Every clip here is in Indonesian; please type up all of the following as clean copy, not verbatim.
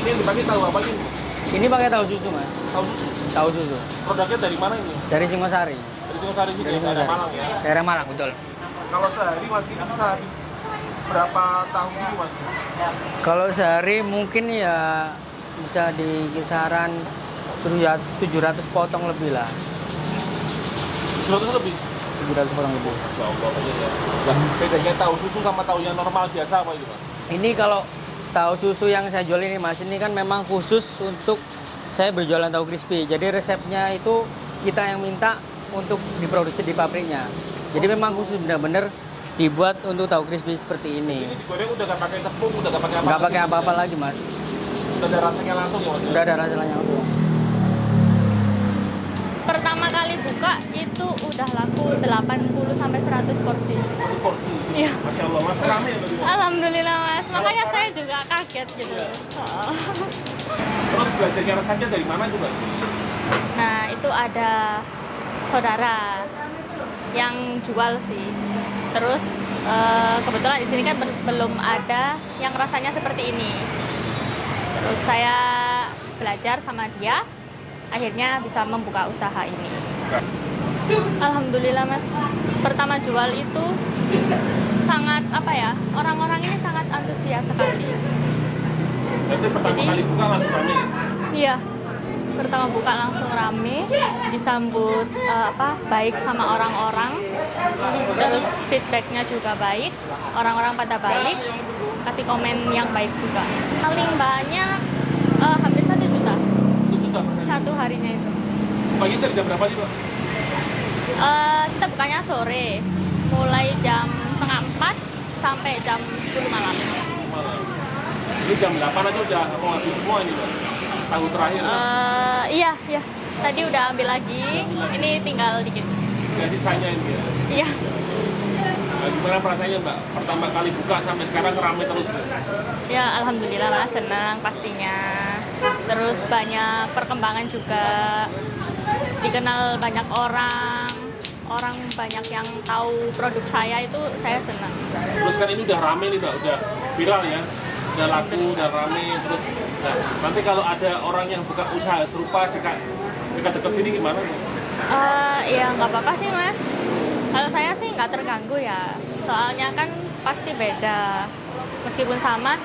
Ini yang dipakai tahu apa ini? Ini pakai tahu susu, Mas. Tahu susu. Tahu susu. Produknya dari mana ini? Dari Singosari. Dari Singosari juga, Dari ya, daerah Singosari. Malang ya. Daerah Malang, betul. Kalau sehari Mas ini bisa habis berapa tahu ini Mas? Kalau sehari mungkin ya bisa di kisaran 700 potong lebih lah. 700 lebih. 700 potong lebih. Ya Allah aja ya. Nah, bedanya tahu susu sama tahu yang normal biasa apa itu Mas? Ini kalau tahu susu yang saya jual ini, Mas, ini kan memang khusus untuk saya berjualan tahu crispy. Jadi resepnya itu kita yang minta untuk diproduksi di pabriknya. Jadi memang khusus benar-benar dibuat untuk tahu crispy seperti ini. Ini digoreng udah nggak pakai tepung, udah nggak pakai apa? Nggak pakai apa-apa lagi, Mas. Udah ada rasanya langsung ya Mas? Udah ada rasanya langsung. Pertama kali buka itu udah laku 80 sampai 100 porsi. 100 porsi. Iya. Masya Allah, Mas rame ya tadi Mas? Alhamdulillah, Mas. Makanya saya juga kaget gitu. Oh. Terus belajarnya rasanya dari mana juga? Nah, itu ada saudara yang jual sih. Terus kebetulan di sini kan belum ada yang rasanya seperti ini. Terus saya belajar sama dia, akhirnya bisa membuka usaha ini. Alhamdulillah, Mas. Pertama jual itu sangat apa ya? Orang-orang ini sangat antusias sekali. Berarti pertama Jadi- kali buka langsung rame? Iya. Pertama buka langsung rame, disambut baik sama orang-orang. Terus feedbacknya juga baik, orang-orang pada baik, kasih komen yang baik juga. Paling banyak hampir 1 juta Itu sudah per hari. satu harinya itu. Pagi dari jam berapa sih Pak? Kita bukanya sore, mulai jam setengah 4 sampai jam 10 malam. Malam. Ini jam 8 aja udah mau habis semua ini Pak? Tahu terakhir Mas? Iya. Tadi udah ambil lagi, ini tinggal dikit. Jadi sisanya ini ya? Iya. Nah, gimana perasaannya Mbak? Pertama kali buka sampai sekarang rame terus ya? Ya, alhamdulillah, Mas, senang pastinya. Terus banyak perkembangan juga, dikenal banyak orang banyak yang tahu produk saya, itu saya senang. Terus kan ini udah rame nih Mbak, udah viral ya? Udah laku, udah rame, terus nah, nanti kalau ada orang yang buka usaha serupa dekat-dekat sini gimana? Ya nggak apa-apa sih, Mas. Kalau saya sih nggak terganggu ya, soalnya kan pasti beda. Meskipun sama,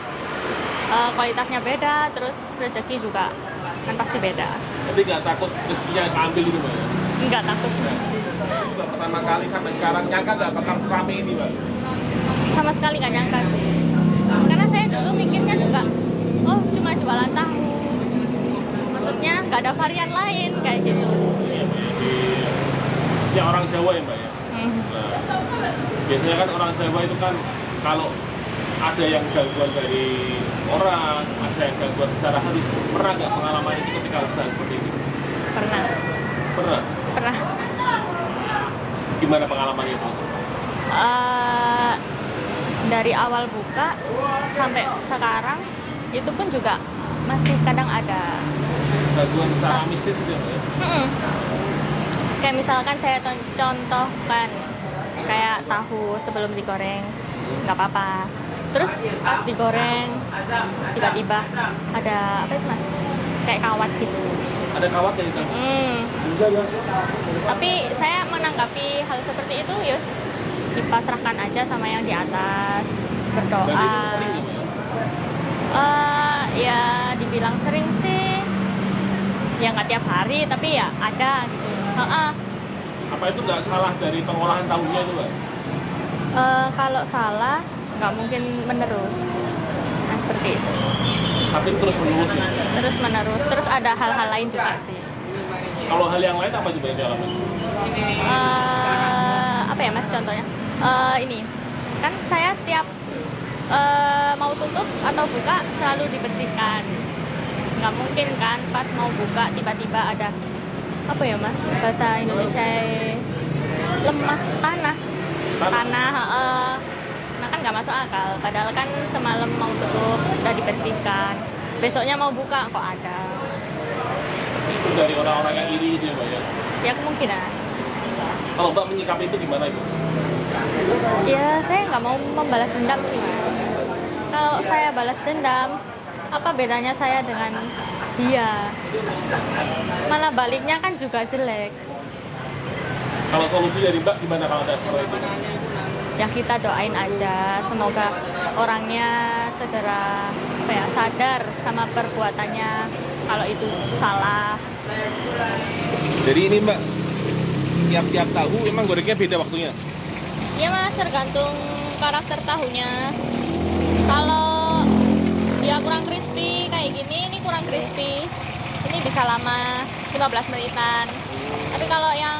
kualitasnya beda, terus rezeki juga kan pasti beda. Tapi nggak takut rezekinya keambil itu Mbak ya? Nggak takut. Ini juga pertama kali sampai sekarang nyangka nggak bakal serame ini Mbak? Sama sekali nggak nyangka sih. Karena saya dulu mikirnya juga, oh cuma jualan tahu. Maksudnya nggak ada varian lain kayak gitu. Ya orang Jawa ya Mbak ya? Nah, biasanya kan orang Jawa itu kan kalau ada yang gangguan dari orang, ada yang gangguan secara halus, pernah nggak pengalaman itu ketika usaha seperti ini? Pernah. Pernah. Pernah. Gimana pengalaman itu? Dari awal buka sampai sekarang itu pun juga masih kadang ada. Gangguan secara mistis gitu ya Mbak ya? Kayak misalkan saya contohkan kayak tahu sebelum digoreng nggak apa-apa. Terus pas digoreng tiba-tiba ada apa itu, Mas? Kayak kawat gitu. Ada kawat ya itu? Tapi saya menanggapi hal seperti itu, yus dipasrahkan aja sama yang di atas, berdoa. Berarti itu sering ya Mbak ya? Ya dibilang sering sih, ya nggak tiap hari, tapi ya ada gitu. Apa itu nggak salah dari pengolahan tahunya itu Mbak? Kalau salah nggak mungkin menerus. Nah seperti itu. Tapi terus menerus ya? Terus menerus. Terus ada hal-hal lain juga sih. Kalau hal yang lain apa juga yang dialami? Apa ya, Mas, contohnya? Ini kan saya setiap mau tutup atau buka selalu dibersihkan. Nggak mungkin kan pas mau buka tiba-tiba ada apa ya, Mas, bahasa Indonesia lemah tanah. Nah kan nggak masuk akal, padahal kan semalam mau tutup udah dibersihkan, besoknya mau buka kok ada. Itu dari orang-orang yang iri itu ya Mbak ya? Ya kemungkinan. Kalau Mbak menyikapi itu gimana itu? Ya saya nggak mau membalas dendam sih, Mas. Kalau saya balas dendam, apa bedanya saya dengan dia? Malah baliknya kan juga jelek. Kalau solusi dari Mbak gimana kalau ada seperti itu? Ya kita doain aja, semoga orangnya segera apa ya, sadar sama perbuatannya kalau itu salah. Jadi ini Mbak, tiap-tiap tahu emang gorengnya beda waktunya? Iya mas, tergantung karakter tahunya. Kalau dia kurang crispy kayak gini, ini kurang crispy. Ini bisa lama 15 menitan. Tapi kalau yang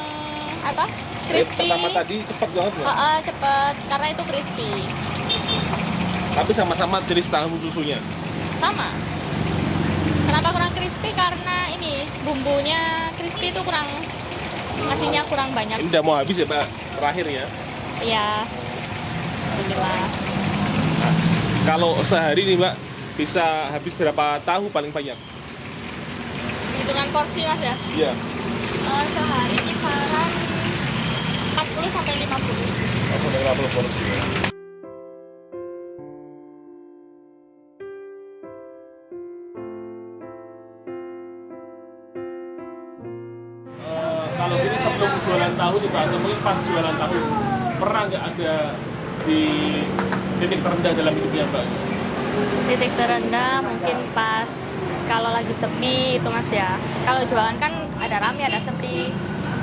apa? Crispy. Pertama tadi cepet banget Mbak? Cepet, karena itu crispy. Tapi sama-sama jenis tahu susunya? Sama. Kenapa kurang crispy? Karena ini bumbunya crispy itu kurang, nasinya kurang banyak. Ini udah mau habis ya Mbak, terakhir ya? Iya. Alhamdulillah. Nah, kalau sehari nih Mbak, bisa habis berapa tahu paling banyak? Hitungan porsi mas ya? Iya. Sehari kisaran 40 sampai 50. Aku udah 50 porsi ya. Kalau gini sebelum jualan tahu nih Pak, atau mungkin pas jualan tahu, pernah nggak ada di titik terendah dalam hidupnya Mbak? Titik terendah mungkin pas kalau lagi sepi itu mas ya. Kalau jualan kan ada rame ada sepi.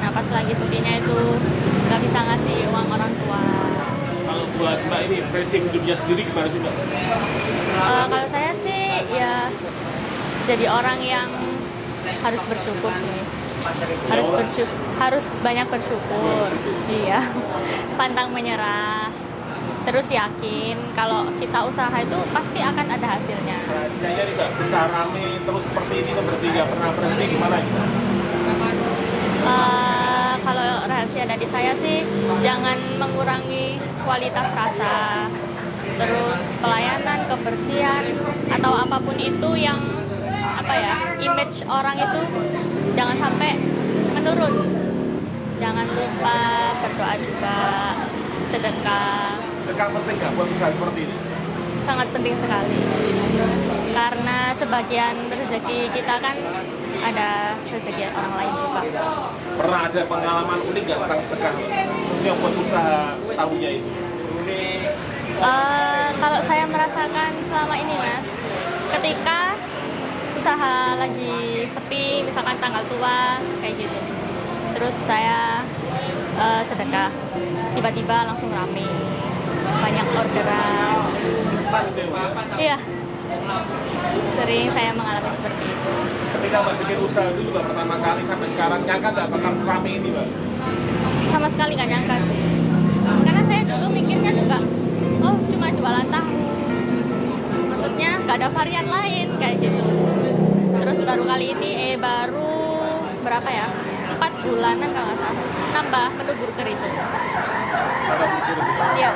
Nah pas lagi sepinya itu nggak bisa ngasih uang orang tua. Kalau buat Mbak ini prinsip hidupnya sendiri gimana sih Mbak? Kalau saya sih ya jadi orang yang harus bersyukur sih. Harus banyak bersyukur. Iya. Pantang menyerah. Terus yakin kalau kita usaha itu pasti akan ada hasilnya. Rahasianya nih Mbak, bisa rame terus seperti ini kan berarti nggak pernah berhenti gimana gitu? Kalau rahasia dari saya sih jangan mengurangi kualitas rasa, terus pelayanan, kebersihan atau apapun itu yang apa ya, image orang itu jangan sampai menurun. Jangan lupa berdoa juga, sedekah. Sedekah penting nggak buat usaha seperti ini? Sangat penting sekali. Karena sebagian rezeki kita kan ada rezeki orang lain juga. Pernah ada pengalaman unik nggak tentang sedekah, khususnya buat usaha tahunya itu? Kalau saya merasakan selama ini mas, ketika usaha lagi sepi, misalkan tanggal tua kayak gitu, terus saya sedekah, tiba-tiba langsung rame, banyak orderan. Instan gitu ya Mbak? Iya, sering saya mengalami seperti itu. Ketika Mbak bikin usaha dulu Mbak pertama kali sampai sekarang, nyangka nggak bakal serame ini Mbak? Sama sekali nggak nyangka sih. Karena saya dulu mikirnya juga, oh cuma jualan tahu. Maksudnya nggak ada varian lain kayak gitu. Terus baru kali ini, baru berapa ya? 4 bulanan kalau nggak salah. Nambah menu burger itu. Ada pikir Iya.